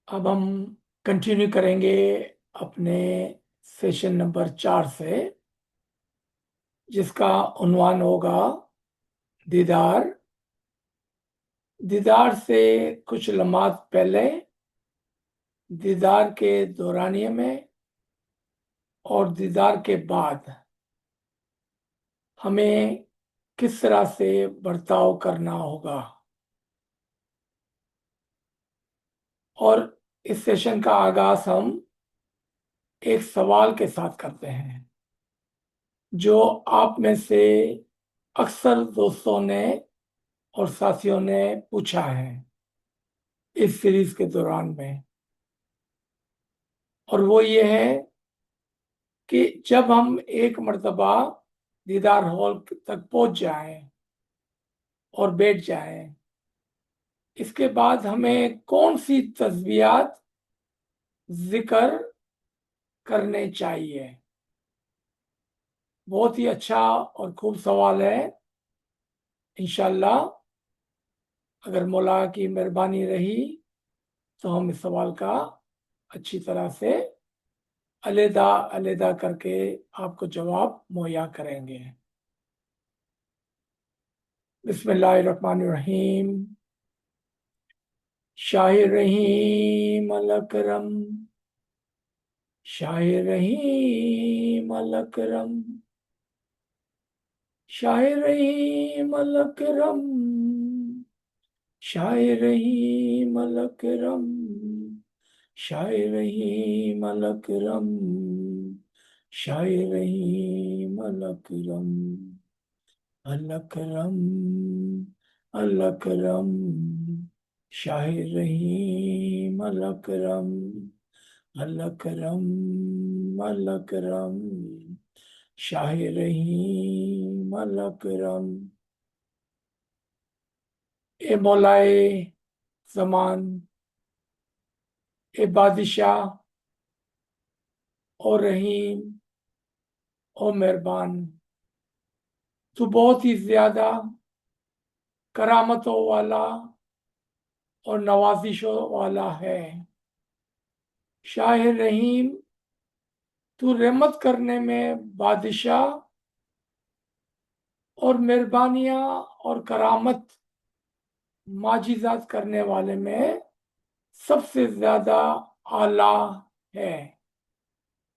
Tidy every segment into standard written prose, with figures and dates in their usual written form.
اب ہم کنٹینیو کریں گے اپنے سیشن نمبر 4 سے، جس کا عنوان ہوگا دیدار۔ دیدار سے کچھ لمحات پہلے، دیدار کے دورانیے میں اور دیدار کے بعد ہمیں کس طرح سے برتاؤ کرنا ہوگا۔ اور اس سیشن کا آغاز ہم ایک سوال کے ساتھ کرتے ہیں جو آپ میں سے اکثر دوستوں نے اور ساتھیوں نے پوچھا ہے اس سیریز کے دوران میں، اور وہ یہ ہے کہ جب ہم ایک مرتبہ دیدار ہال تک پہنچ جائیں اور بیٹھ جائیں، اس کے بعد ہمیں کون سی تسبیحات ذکر کرنے چاہیے۔ بہت ہی اچھا اور خوب سوال ہے۔ انشاءاللہ اگر مولا کی مہربانی رہی تو ہم اس سوال کا اچھی طرح سے علیحدہ علیحدہ کر کے آپ کو جواب مہیا کریں گے۔ بسم اللہ الرحمن الرحیم۔ شاہ رحیم الاکرم، شاہ رحیم الاکرم، شاہ رحیم الاکرم، شاہ رحیم الاکرم، شاہ رحیم الاکرم، شاہ رحیم الاکرم، الاکرم الاکرم، شاہ رحیم الاکرم، الاکرم الاکرم، شاہ رحیم الاکرم۔ اے مولائے زمان، اے بادشاہ اور رحیم اور مہربان، تو بہت ہی زیادہ کرامتوں والا اور نوازشوں والا ہے۔ شاہ رحیم، تو رحمت کرنے میں بادشاہ اور مہربانیاں اور کرامت معجزات کرنے والے میں سب سے زیادہ اعلیٰ ہے۔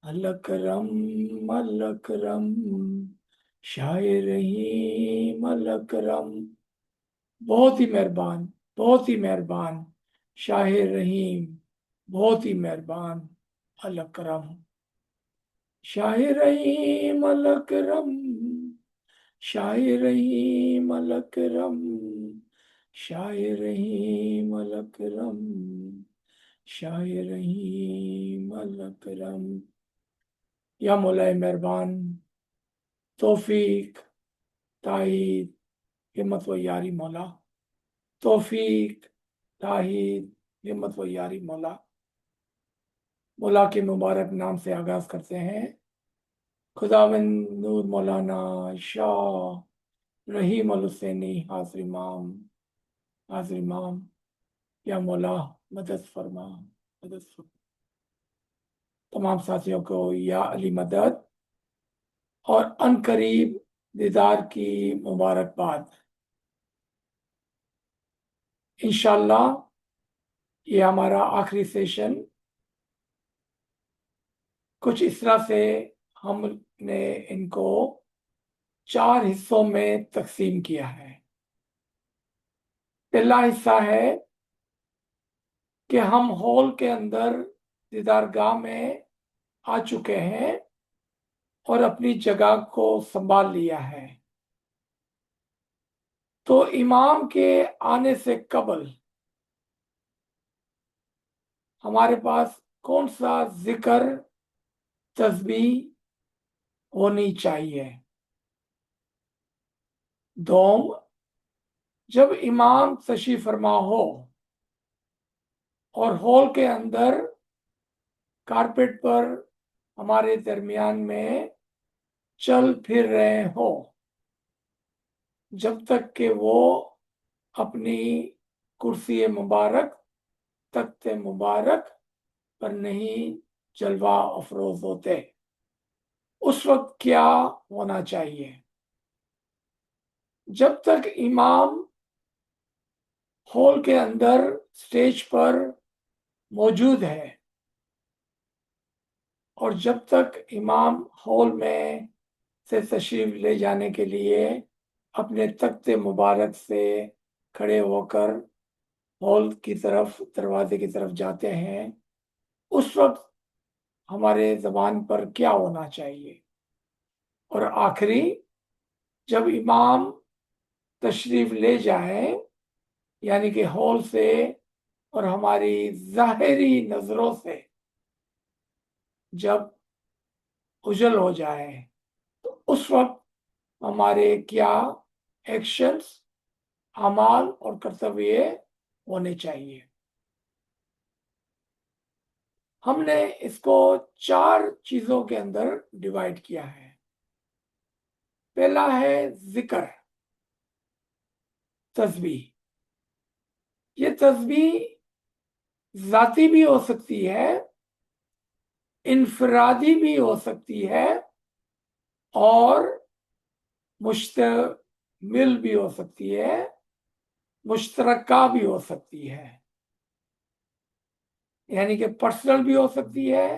الاکرم الاکرم، شاہ رحیم الاکرم، بہت ہی مہربان، بہت ہی مہربان، شاہ رحیم، بہت ہی مہربان، الاکرم، شاہ رحیم الاکرم، شاہ رحیم الاکرم، شاہ رحیم الاکرم، شاہ رحیم الاکرم۔ یا مولا مہربان، توفیق، تائید، ہمت و یاری مولا، توفیق، تائید، ہمت و یاری مولا۔ مولا کے مبارک نام سے آغاز کرتے ہیں۔ خداوند نور مولانا شاہ رحیم الحسینی حاضر امام، حاضر امام، یا مولا مدد فرما، مدد فرما۔ تمام ساتھیوں کو یا علی مدد اور ان قریب دیدار کی مبارکباد۔ انشاءاللہ یہ ہمارا آخری سیشن کچھ اس طرح سے ہم نے ان کو 4 حصوں میں تقسیم کیا ہے۔ پہلا حصہ ہے کہ ہم ہال کے اندر دیدار گاہ میں آ چکے ہیں اور اپنی جگہ کو سنبھال لیا ہے، تو امام کے آنے سے قبل ہمارے پاس کون سا ذکر، تسبیح ہونی چاہیے۔ دوم، جب امام تشریف فرما ہو اور ہال کے اندر کارپیٹ پر ہمارے درمیان میں چل پھر رہے ہو، جب تک کہ وہ اپنی کرسی مبارک تخت مبارک پر نہیں جلوہ افروز ہوتے، اس وقت کیا ہونا چاہیے؟ جب تک امام ہال کے اندر اسٹیج پر موجود ہے اور جب تک امام ہال میں سے تشریف لے جانے کے لیے اپنے تخت مبارک سے کھڑے ہو کر ہال کی طرف، دروازے کی طرف جاتے ہیں، اس وقت ہمارے زبان پر کیا ہونا چاہیے؟ اور آخری، جب امام تشریف لے جائیں، یعنی کہ ہال سے اور ہماری ظاہری نظروں سے جب اجل ہو جائے، تو اس وقت ہمارے کیا ایکشنز، اعمال اور کرتویہ ہونے چاہیے؟ ہم نے اس کو 4 چیزوں کے اندر ڈیوائڈ کیا ہے۔ پہلا ہے ذکر، تسبیح۔ یہ تسبیح ذاتی بھی ہو سکتی ہے، انفرادی بھی ہو سکتی ہے، اور مشتمل بھی ہو سکتی ہے، مشترکہ بھی ہو سکتی ہے، یعنی کہ پرسنل بھی ہو سکتی ہے،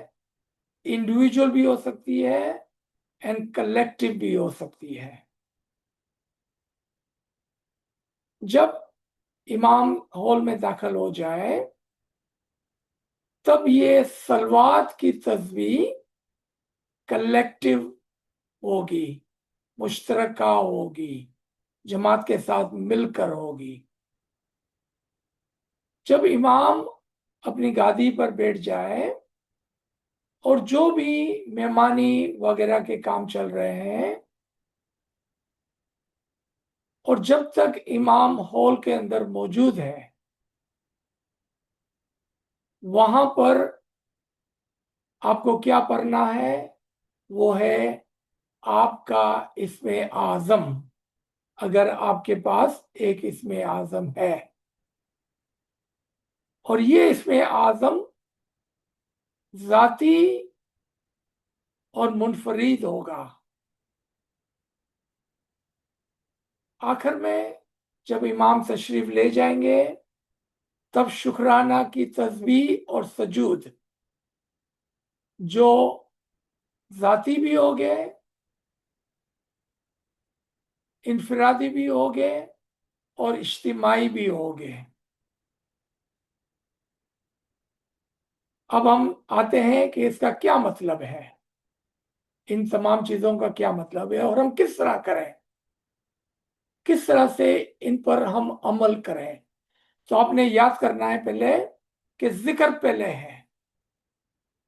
انڈیویجول بھی ہو سکتی ہے، اینڈ کلیکٹو بھی ہو سکتی ہے۔ جب امام ہال میں داخل ہو جائے تب یہ صلوات کی تسبیح کلیکٹو ہوگی، مشترکہ ہوگی، جماعت کے ساتھ مل کر ہوگی۔ جب امام اپنی گادی پر بیٹھ جائے اور جو بھی مہمانی وغیرہ کے کام چل رہے ہیں، اور جب تک امام ہال کے اندر موجود ہے، وہاں پر آپ کو کیا پڑھنا ہے؟ وہ ہے آپ کا اسم اعظم، اگر آپ کے پاس ایک اسم اعظم ہے، اور یہ اسم اعظم ذاتی اور منفرد ہوگا۔ آخر میں جب امام تشریف لے جائیں گے تب شکرانہ کی تسبیح اور سجود جو ذاتی بھی ہوگے، انفرادی بھی ہوگے، اور اجتماعی بھی ہوگے۔ اب ہم آتے ہیں کہ اس کا کیا مطلب ہے، ان تمام چیزوں کا کیا مطلب ہے، اور ہم کس طرح کریں، کس طرح سے ان پر ہم عمل کریں۔ تو آپ نے یاد کرنا ہے پہلے کہ ذکر پہلے ہے،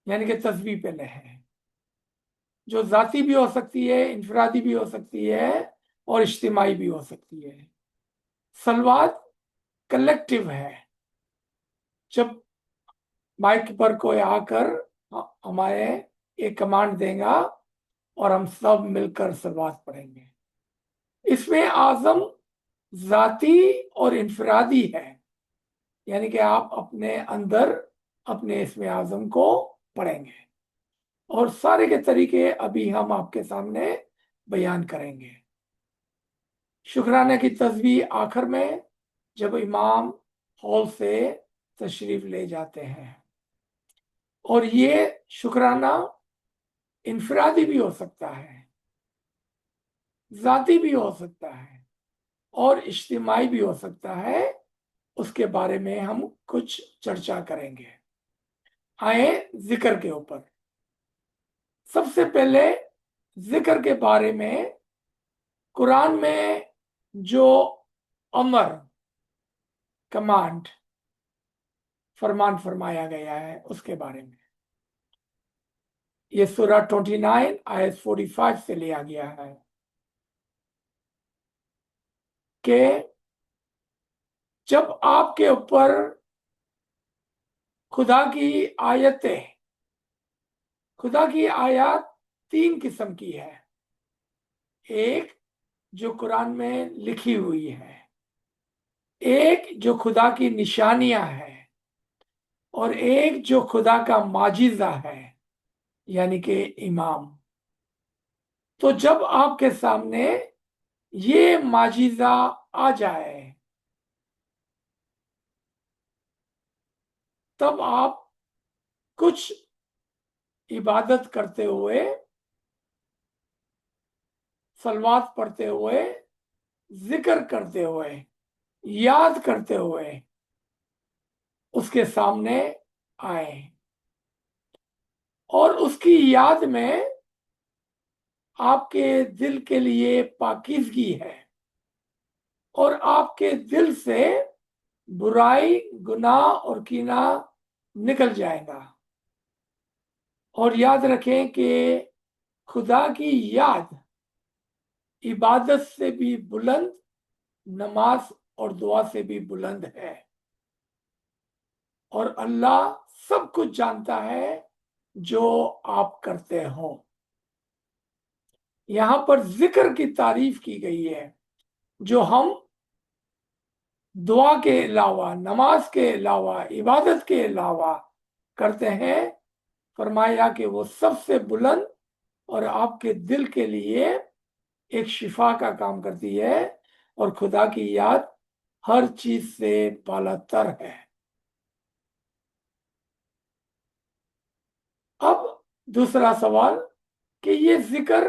یعنی کہ تسبیح پہلے ہے، جو ذاتی بھی ہو سکتی ہے، انفرادی بھی ہو سکتی ہے، اور اجتماعی بھی ہو سکتی ہے۔ صلوات کلیکٹیو ہے، جب مائک پر کوئی آ کر ہمارے ایک کمانڈ دے گا اور ہم سب مل کر صلوات پڑھیں گے۔ اس میں اعظم ذاتی اور انفرادی ہے، یعنی کہ آپ اپنے اندر اپنے اسم اعظم کو پڑھیں گے، اور سارے کے طریقے ابھی ہم آپ کے سامنے بیان کریں گے۔ شکرانہ کی تسبیح آخر میں جب امام ہال سے تشریف لے جاتے ہیں، اور یہ شکرانہ انفرادی بھی ہو سکتا ہے، ذاتی بھی ہو سکتا ہے، اور اجتماعی بھی ہو سکتا ہے۔ اس کے بارے میں ہم کچھ چرچا کریں گے۔ آئیں ذکر کے اوپر۔ سب سے پہلے ذکر کے بارے میں قرآن میں جو امر، کمانڈ، فرمان فرمایا گیا ہے اس کے بارے میں، یہ سورہ 29 آیت 45 سے لیا گیا ہے کہ جب آپ کے اوپر خدا کی آیتیں، خدا کی آیات 3 قسم کی ہے۔ ایک جو قرآن میں لکھی ہوئی ہے، ایک جو خدا کی نشانیاں ہیں، اور ایک جو خدا کا معجزہ ہے یعنی کہ امام. تو جب آپ کے سامنے یہ معجزہ آ جائے تب آپ کچھ عبادت کرتے ہوئے، صلوات پڑھتے ہوئے، ذکر کرتے ہوئے، یاد کرتے ہوئے اس کے سامنے آئے، اور اس کی یاد میں آپ کے دل کے لیے پاکیزگی ہے، اور آپ کے دل سے برائی، گناہ اور کینہ نکل جائے گا. اور یاد رکھیں کہ خدا کی یاد عبادت سے بھی بلند، نماز اور دعا سے بھی بلند ہے، اور اللہ سب کچھ جانتا ہے جو آپ کرتے ہو. یہاں پر ذکر کی تعریف کی گئی ہے، جو ہم دعا کے علاوہ، نماز کے علاوہ، عبادت کے علاوہ کرتے ہیں. فرمایا کہ وہ سب سے بلند اور آپ کے دل کے لیے ایک شفا کا کام کرتی ہے، اور خدا کی یاد ہر چیز سے بالا تر ہے. اب دوسرا سوال کہ یہ ذکر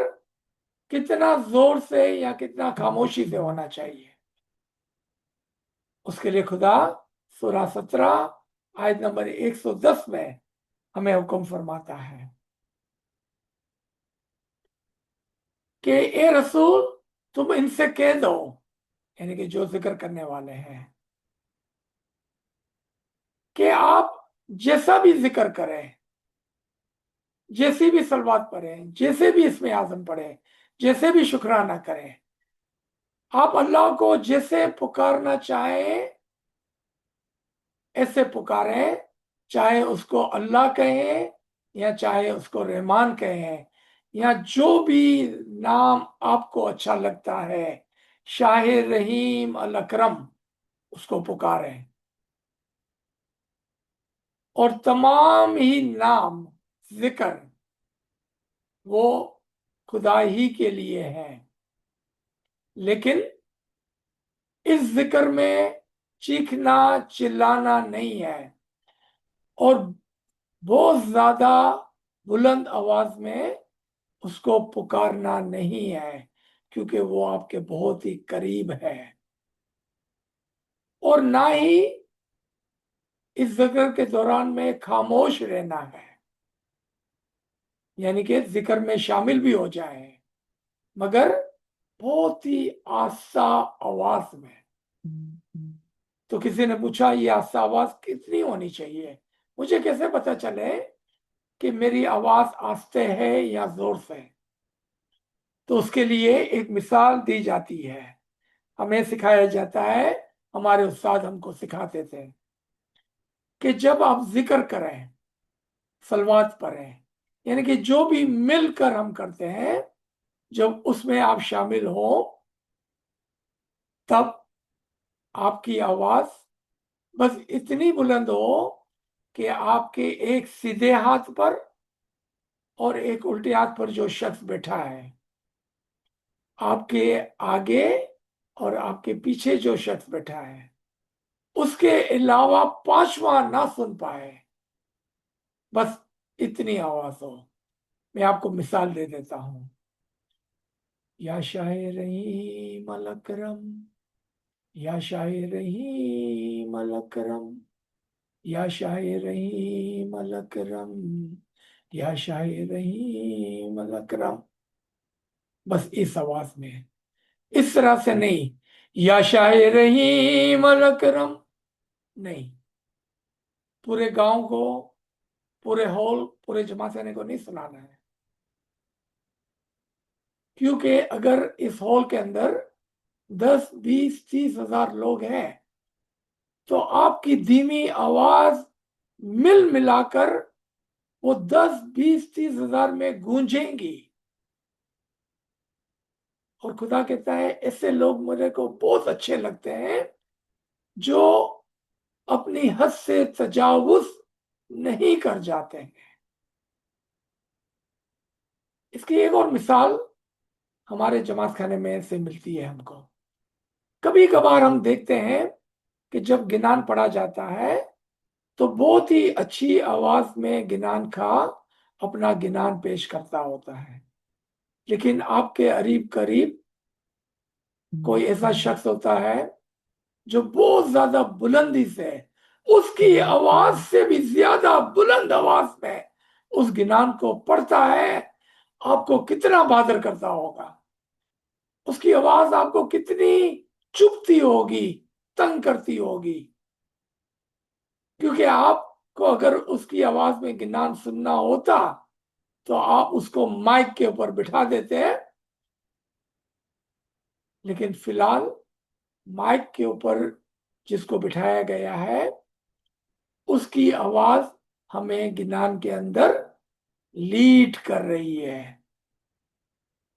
کتنا زور سے یا کتنا خاموشی سے ہونا چاہیے. اس کے لیے خدا سورہ 17 آیت نمبر 110 میں ہمیں حکم فرماتا ہے کہ اے رسول تم ان سے کہہ دو، یعنی کہ جو ذکر کرنے والے ہیں، کہ آپ جیسا بھی ذکر کریں، جیسی بھی صلوات پڑھیں، جیسے بھی اسم اعظم پڑھیں، جیسے بھی شکرانہ کریں، آپ اللہ کو جیسے پکارنا چاہیں ایسے پکاریں، چاہے اس کو اللہ کہیں یا چاہے اس کو رحمان کہیں، یا جو بھی نام آپ کو اچھا لگتا ہے، شاہ رحیم الاکرم اس کو پکاریں. اور تمام ہی نام ذکر وہ خدا ہی کے لیے ہیں، لیکن اس ذکر میں چیخنا چلانا نہیں ہے، اور بہت زیادہ بلند آواز میں اس کو پکارنا نہیں ہے، کیونکہ وہ آپ کے بہت ہی قریب ہے. اور نہ ہی اس ذکر کے دوران میں خاموش رہنا ہے، یعنی کہ ذکر میں شامل بھی ہو جائے مگر بہت ہی آہستہ آواز میں. تو کسی نے پوچھا یہ آہستہ آواز کتنی ہونی چاہیے، مجھے کیسے پتا چلے کہ میری آواز آہستہ ہے یا زور سے؟ تو اس کے لیے ایک مثال دی جاتی ہے، ہمیں سکھایا جاتا ہے، ہمارے استاد ہم کو سکھاتے تھے کہ جب آپ ذکر کریں، صلوات پڑھیں، یعنی کہ جو بھی مل کر ہم کرتے ہیں، جب اس میں آپ شامل ہوں تب آپ کی آواز بس اتنی بلند ہو کہ آپ کے ایک سیدھے ہاتھ پر اور ایک الٹے ہاتھ پر جو شخص بیٹھا ہے، آپ کے آگے اور آپ کے پیچھے جو شخص بیٹھا ہے، اس کے علاوہ پانچواں نہ سن پائے، بس اتنی آواز ہو. میں آپ کو مثال دے دیتا ہوں. یا شاہ رحیم الاکرم، یا شاہ رحیم الاکرم، یا شاہ رحیم الاکرم، یا شاہ رحیم الاکرم. بس اس آواز میں، اس طرح سے نہیں یا شاہ رحیم الاکرم نہیں. پورے گاؤں کو، پورے ہال، پورے جمع سینے کو نہیں سنانا ہے، کیونکہ اگر اس ہال کے اندر 10 20 30 ہزار لوگ ہیں تو آپ کی دھیمی آواز مل ملا کر وہ 10 20 30 ہزار میں گونجیں گی. اور خدا کہتا ہے ایسے لوگ مجھے کو بہت اچھے لگتے ہیں جو اپنی حد سے تجاوز نہیں کر جاتے ہیں۔ اس کی ایک اور مثال ہمارے جماعت خانے میں سے ملتی ہے ہم کو۔ کبھی کبھار ہم دیکھتے ہیں کہ جب گنان پڑھا جاتا ہے تو بہت ہی اچھی آواز میں گنان کا اپنا گنان پیش کرتا ہوتا ہے، لیکن آپ کے قریب کوئی ایسا شخص ہوتا ہے جو بہت زیادہ بلندی سے، اس کی آواز سے بھی زیادہ بلند آواز میں اس گنان کو پڑھتا ہے۔ آپ کو کتنا بادر کرتا ہوگا، اس کی آواز آپ کو کتنی چبھتی ہوگی، تنگ کرتی ہوگی، کیونکہ آپ کو اگر اس کی آواز میں گنان سننا ہوتا تو آپ اس کو مائک کے اوپر بٹھا دیتے ہیں، لیکن فی الحال مائک کے اوپر جس کو بٹھایا گیا ہے اس کی آواز ہمیں گنان کے اندر لیڈ کر رہی ہے،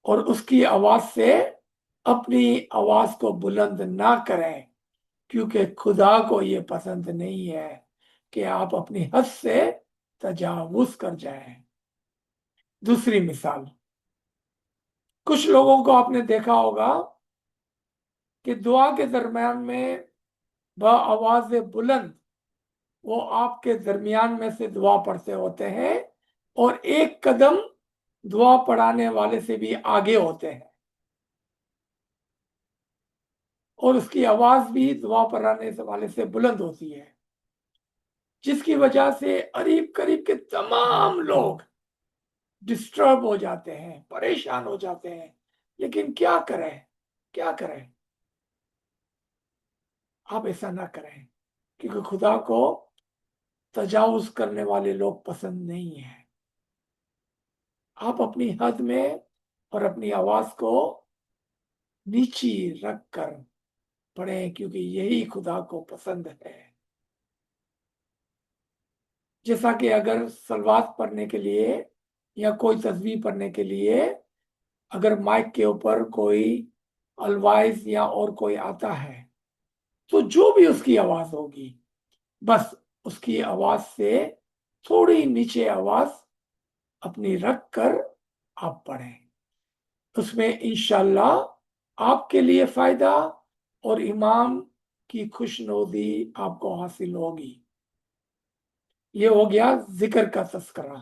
اور اس کی آواز سے اپنی آواز کو بلند نہ کریں، کیونکہ خدا کو یہ پسند نہیں ہے کہ آپ اپنی حد سے تجاوز کر جائیں۔ دوسری مثال، کچھ لوگوں کو آپ نے دیکھا ہوگا کہ دعا کے درمیان میں بآواز بلند وہ آپ کے درمیان میں سے دعا پڑھتے ہوتے ہیں، اور ایک قدم دعا پڑھانے والے سے بھی آگے ہوتے ہیں، اور اس کی آواز بھی دعا پڑھانے والے سے بلند ہوتی ہے، جس کی وجہ سے قریب کے تمام لوگ ڈسٹرب ہو جاتے ہیں، پریشان ہو جاتے ہیں۔ لیکن کیا کریں، کیا کریں؟ آپ ایسا نہ کریں، کیونکہ خدا کو تجاوز کرنے والے لوگ پسند نہیں ہیں۔ آپ اپنی حد میں اور اپنی آواز کو نیچی رکھ کر پڑھیں، کیونکہ یہی خدا کو پسند ہے۔ جیسا کہ اگر صلوات پڑھنے کے لیے یا کوئی تسبیح پڑھنے کے لیے اگر مائک کے اوپر کوئی الوائز یا اور کوئی آتا ہے تو جو بھی اس کی آواز ہوگی بس اس کی آواز سے تھوڑی نیچے آواز اپنی رکھ کر آپ پڑھیں، اس میں انشاءاللہ آپ کے لیے فائدہ اور امام کی خوشنودی آپ کو حاصل ہوگی۔ یہ ہو گیا ذکر کا تذکرہ۔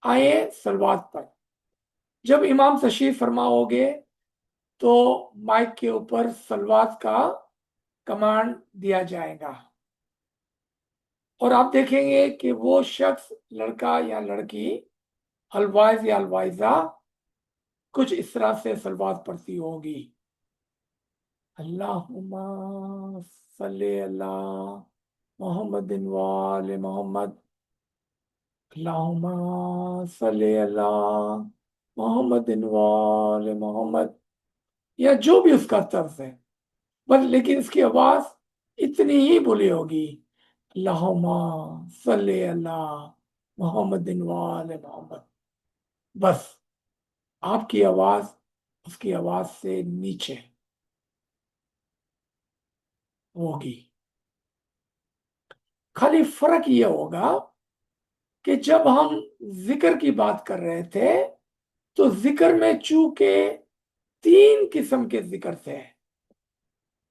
آئے صلوات پر، جب امام تشریف فرما ہوگے تو مائک کے اوپر صلوات کا کمانڈ دیا جائے گا، اور آپ دیکھیں گے کہ وہ شخص، لڑکا یا لڑکی، الوائز یا الوائزہ، کچھ اس طرح سے صلوات پڑھتی ہوگی: اللہم صلی اللہ محمد وآل محمد، اللہم صلی اللہ محمد وآل محمد، یا جو بھی اس کا طرز ہے، بس لیکن اس کی آواز اتنی ہی بلی ہوگی: اللہم صلی اللہ محمد وآل محمد، بس آپ کی آواز اس کی آواز سے نیچے ہوگی۔ خالی فرق یہ ہوگا کہ جب ہم ذکر کی بات کر رہے تھے تو ذکر میں چونکہ 3 قسم کے ذکر تھے،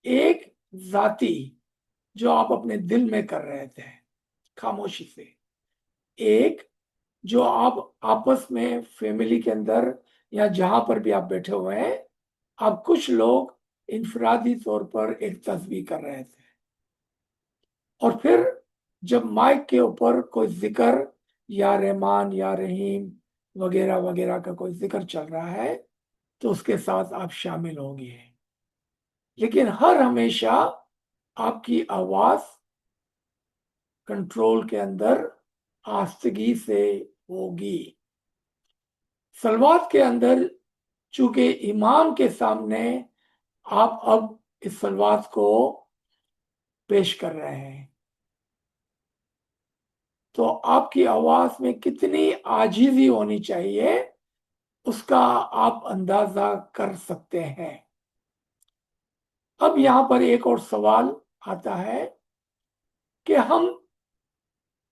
ایک ذاتی جو آپ اپنے دل میں کر رہے تھے خاموشی سے، ایک جو آپ آپس میں فیملی کے اندر یا جہاں پر بھی آپ بیٹھے ہوئے ہیں، آپ کچھ لوگ انفرادی طور پر ایک تسبیح کر رہے تھے، اور پھر جب مائک کے اوپر کوئی ذکر یا رحمان یا رحیم وغیرہ وغیرہ کا کوئی ذکر چل رہا ہے تو اس کے ساتھ آپ شامل ہوں گے، لیکن ہر ہمیشہ آپ کی آواز کنٹرول کے اندر آستگی سے ہوگی۔ صلوات کے اندر چونکہ امام کے سامنے آپ اب اس صلوات کو پیش کر رہے ہیں تو آپ کی آواز میں کتنی عاجزی ہونی چاہیے اس کا آپ اندازہ کر سکتے ہیں۔ اب یہاں پر ایک اور سوال آتا ہے کہ ہم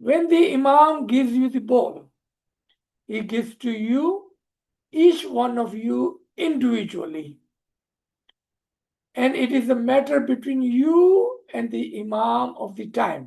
When the imam gives you the ball, he gives to you, each one of you individually, and it is a matter between you and the imam of the time।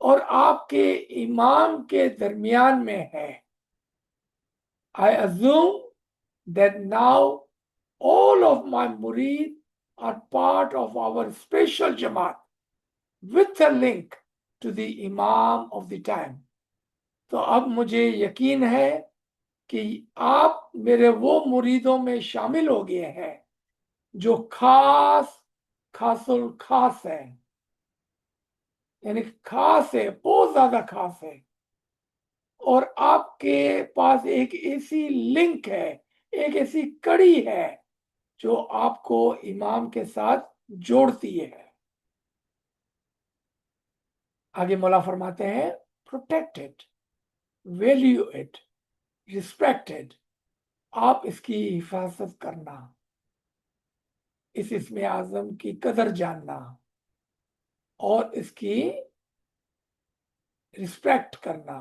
اور آپ کے امام کے درمیان میں ہے. I assume that now all of my murid are part of our special Jamaat with a link to the Imam of the time. تو اب مجھے یقین ہے کہ آپ میرے وہ مریدوں میں شامل ہو گئے ہیں جو خاص الخاص ہے، یعنی خاص ہے، بہت زیادہ خاص ہے. اور آپ کے پاس ایک ایسی لنک ہے، ایک ایسی کڑی ہے جو آپ کو امام کے ساتھ جوڑتی ہے. آگے مولا فرماتے ہیں protect it, value it, respect it. آپ اس کی حفاظت کرنا، اس اسم اعظم کی قدر جاننا اور اس کی ریسپیکٹ کرنا.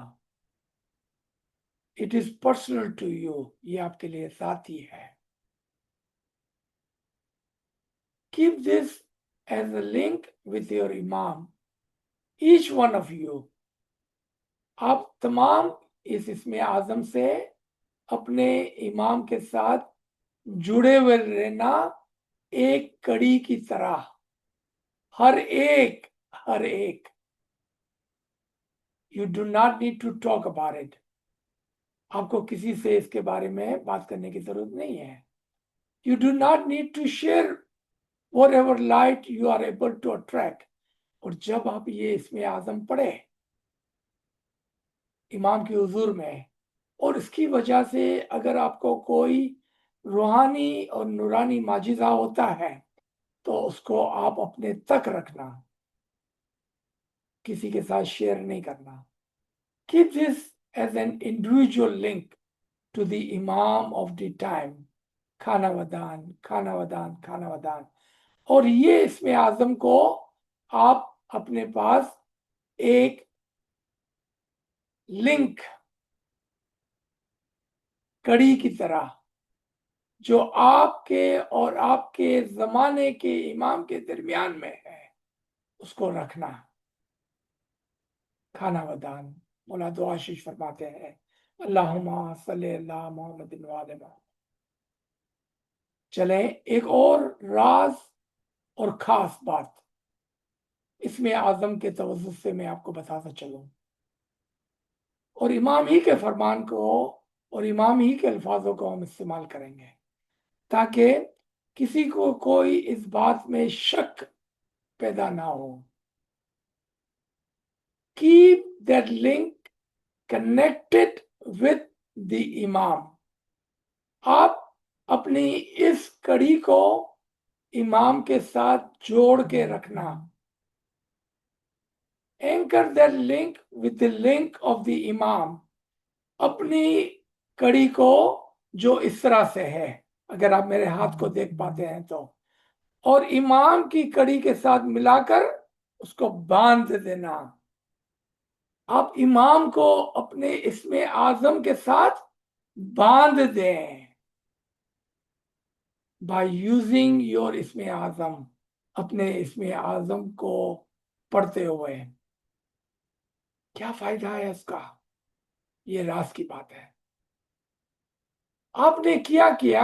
It is personal to you, یہ آپ کے لیے ذاتی ہے. Keep this as a link with your Imam. Each one of you. آپ تمام اس اسم اعظم سے اپنے امام کے ساتھ جڑے ہوئے رہنا ایک کڑی کی طرح. ہر ایک. You do not need to talk about it. آپ کو کسی سے اس کے بارے میں بات کرنے کی ضرورت نہیں ہے. You do not need to share whatever light you are able to attract. اور جب آپ یہ اسم اعظم پڑھے امام کے حضور میں، اور اس کی وجہ سے اگر آپ کو کوئی روحانی اور نورانی معجزہ ہوتا ہے تو اس کو آپ اپنے تک رکھنا، کسی کے ساتھ شیئر نہیں کرنا. Keep this as an individual link to the Imam of the time. کھانا ودان. اور یہ اسم اعظم کو آپ اپنے پاس ایک لنک، کڑی کی طرح جو آپ کے اور آپ کے زمانے کے امام کے درمیان میں ہے، اس کو رکھنا. کھانا ودان. مولا دعا شیش فرماتے ہیں اللہم صلی اللہ محمد وعلی محمد. چلیں ایک اور راز اور خاص بات اسم اعظم کے توسط سے میں آپ کو بتاتا چلوں، اور امام ہی کے فرمان کو اور امام ہی کے الفاظوں کو ہم استعمال کریں گے تاکہ کسی کو کوئی اس بات میں شک پیدا نہ ہو. Keep that link connected with the Imam. آپ اپنی اس کڑی کو امام کے ساتھ جوڑ کے رکھنا. Anchor that link with the link of the Imam. اپنی کڑی کو جو اس طرح سے ہے، اگر آپ میرے ہاتھ کو دیکھ پاتے ہیں تو، اور امام کی کڑی کے ساتھ ملا کر اس کو باندھ دینا. آپ امام کو اپنے اسم اعظم کے ساتھ باندھ دیں by using your اسم اعظم، اپنے اسم اعظم کو پڑھتے ہوئے. کیا فائدہ ہے اس کا؟ یہ راز کی بات ہے. آپ نے کیا کہ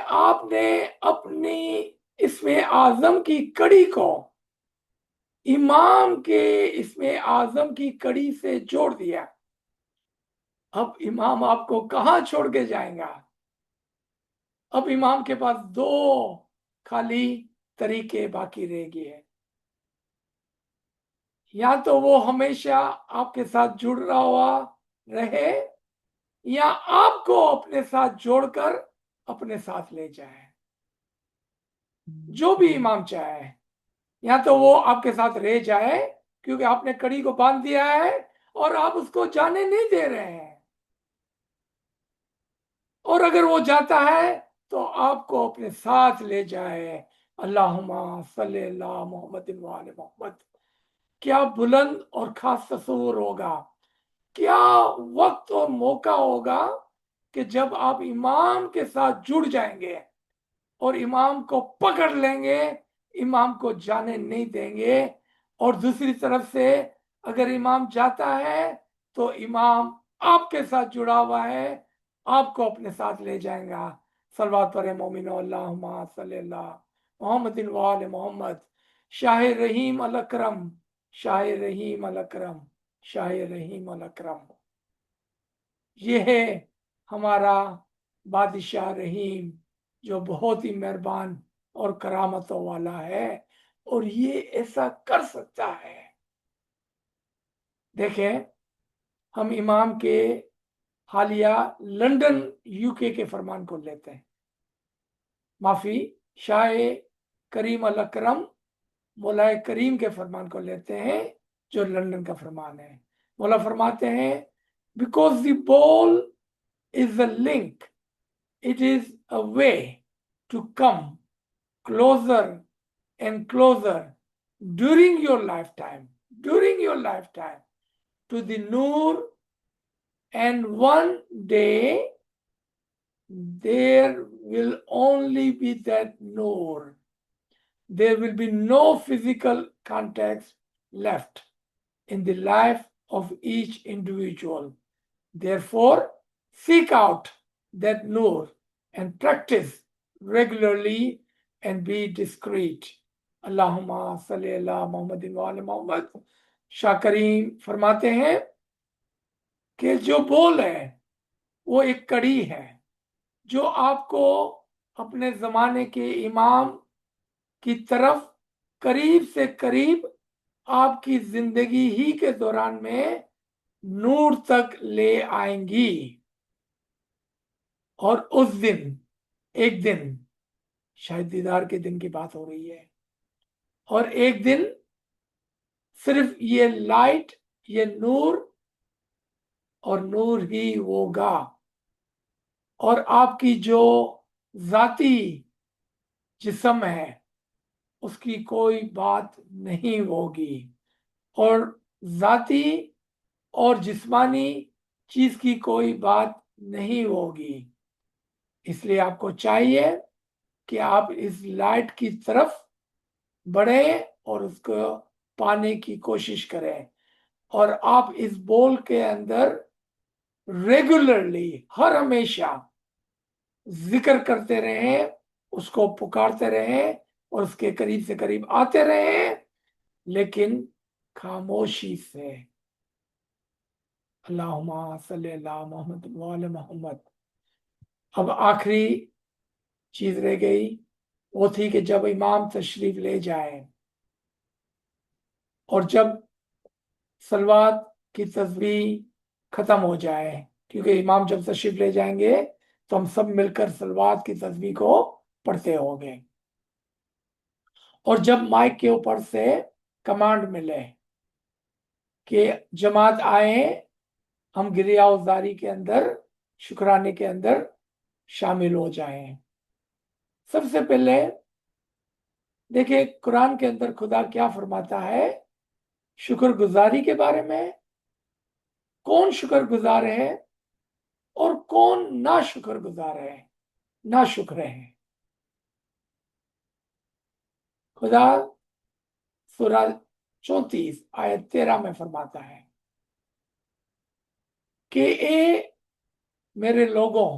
آپ نے اپنی اسم اعظم کی کڑی کو امام کے اسم اعظم کی کڑی سے جوڑ دیا. اب امام آپ کو کہاں چھوڑ کے جائیں گا؟ اب امام کے پاس دو خالی طریقے باقی رہ گئے. یا تو وہ ہمیشہ آپ کے ساتھ جڑ رہا ہوا رہے، یا آپ کو اپنے ساتھ جوڑ کر اپنے ساتھ لے جائے. جو بھی امام چاہے، یا تو وہ آپ کے ساتھ رہ جائے کیونکہ آپ نے کڑی کو باندھ دیا ہے اور آپ اس کو جانے نہیں دے رہے ہیں، اور اگر وہ جاتا ہے تو آپ کو اپنے ساتھ لے جائے. اللہم صلی اللہ محمد وعلی محمد. کیا بلند اور خاص تصور ہوگا، کیا وقت اور موقع ہوگا کہ جب آپ امام کے ساتھ جڑ جائیں گے اور امام کو پکڑ لیں گے، امام کو جانے نہیں دیں گے، اور دوسری طرف سے اگر امام جاتا ہے تو امام آپ کے ساتھ جڑا ہوا ہے، آپ کو اپنے ساتھ لے جائیں گا۔ صلوات پر مومن اللہم صلی اللہ محمد وآل محمد۔ شاہ رحیم الاکرم، شاہ رحیم الاکرم، شاہ رحیم الاکرم، یہ ہے ہمارا بادشاہ رحیم جو بہت ہی مہربان اور کرامتوں والا ہے، اور یہ ایسا کر سکتا ہے۔ دیکھیں، ہم امام کے حالیہ لندن UK کے فرمان کو لیتے ہیں، معافی، شاہ کریم الاکرم مولا کریم کے فرمان کو لیتے ہیں جو لندن کا فرمان ہے۔ مولا فرماتے ہیں because the ball is a link, it is a way to come closer and closer during your lifetime to the Noor, and one day there will only be that Noor. There will be no physical context left in the life of each individual. Therefore, seek out that Noor and practice regularly and be discreet. Allahumma salli ala Muhammad wa ala Muhammad۔ شاہ کریم فرماتے ہیں کہ جو بول ہے وہ ایک کڑی ہے جو آپ کو اپنے زمانے کے امام کی طرف قریب سے قریب آپ کی زندگی ہی کے دوران میں نور تک لے آئیں گی۔ اور اس دن، ایک دن، شاید دیدار کے دن کی بات ہو رہی ہے، اور ایک دن صرف یہ لائٹ، یہ نور اور نور ہی ہوگا، اور آپ کی جو ذاتی جسم ہے اس کی کوئی بات نہیں ہوگی، اور ذاتی اور جسمانی چیز کی کوئی بات نہیں ہوگی۔ اس لیے آپ کو چاہیے کہ آپ اس لائٹ کی طرف بڑھیں اور اس کو پانے کی کوشش کریں، اور آپ اس بول کے اندر ریگولرلی، ہر ہمیشہ ذکر کرتے رہیں، اس کو پکارتے رہیں اور اس کے قریب سے قریب آتے رہیں، لیکن خاموشی سے۔ اللہم صلی اللہ محمد وآل محمد۔ اب آخری چیز رہ گئی، وہ تھی کہ جب امام تشریف لے جائیں اور جب صلوات کی تسبیح ختم ہو جائے، کیونکہ امام جب تشریف لے جائیں گے تو ہم سب مل کر صلوات کی تسبیح کو پڑھتے ہوں گے، اور جب مائک کے اوپر سے کمانڈ ملے کہ جماعت آئیں، ہم گریہ وزاری کے اندر، شکرانے کے اندر شامل ہو جائیں۔ سب سے پہلے دیکھیں قرآن کے اندر خدا کیا فرماتا ہے شکر گزاری کے بارے میں، کون شکر گزار ہے اور کون نا شکر گزار ہے، نا شکر ہے۔ خدا سورہ 34 آیت 13 میں فرماتا ہے کہ اے میرے لوگوں،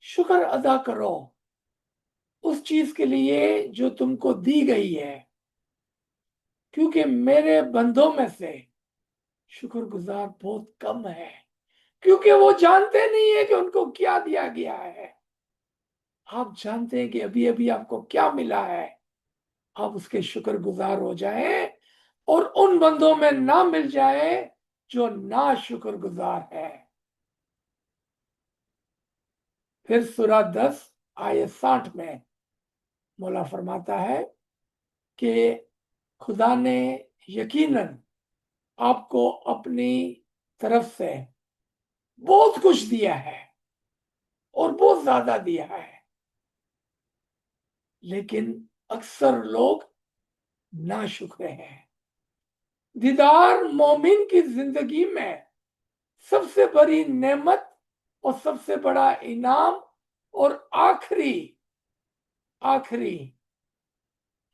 شکر ادا کرو اس چیز کے لیے جو تم کو دی گئی ہے، کیونکہ میرے بندوں میں سے شکر گزار بہت کم ہے، کیونکہ وہ جانتے نہیں ہیں کہ ان کو کیا دیا گیا ہے۔ آپ جانتے ہیں کہ ابھی ابھی آپ کو کیا ملا ہے، آپ اس کے شکر گزار ہو جائیں اور ان بندوں میں نہ مل جائے جو نا شکر گزار ہے۔ پھر سورہ 10 آیت 60 میں مولا فرماتا ہے کہ خدا نے یقیناً آپ کو اپنی طرف سے بہت کچھ دیا ہے اور بہت زیادہ دیا ہے، لیکن اکثر لوگ ناشکر ہیں۔ دیدار مومن کی زندگی میں سب سے بڑی نعمت اور سب سے بڑا انعام اور آخری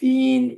3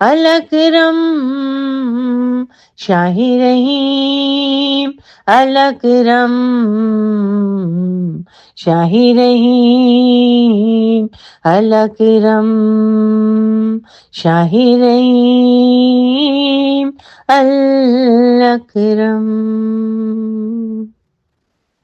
الاکرم شاہ رحیم الاکرم شاہ رحیم الاکرم شاہ رحیم الاکرم.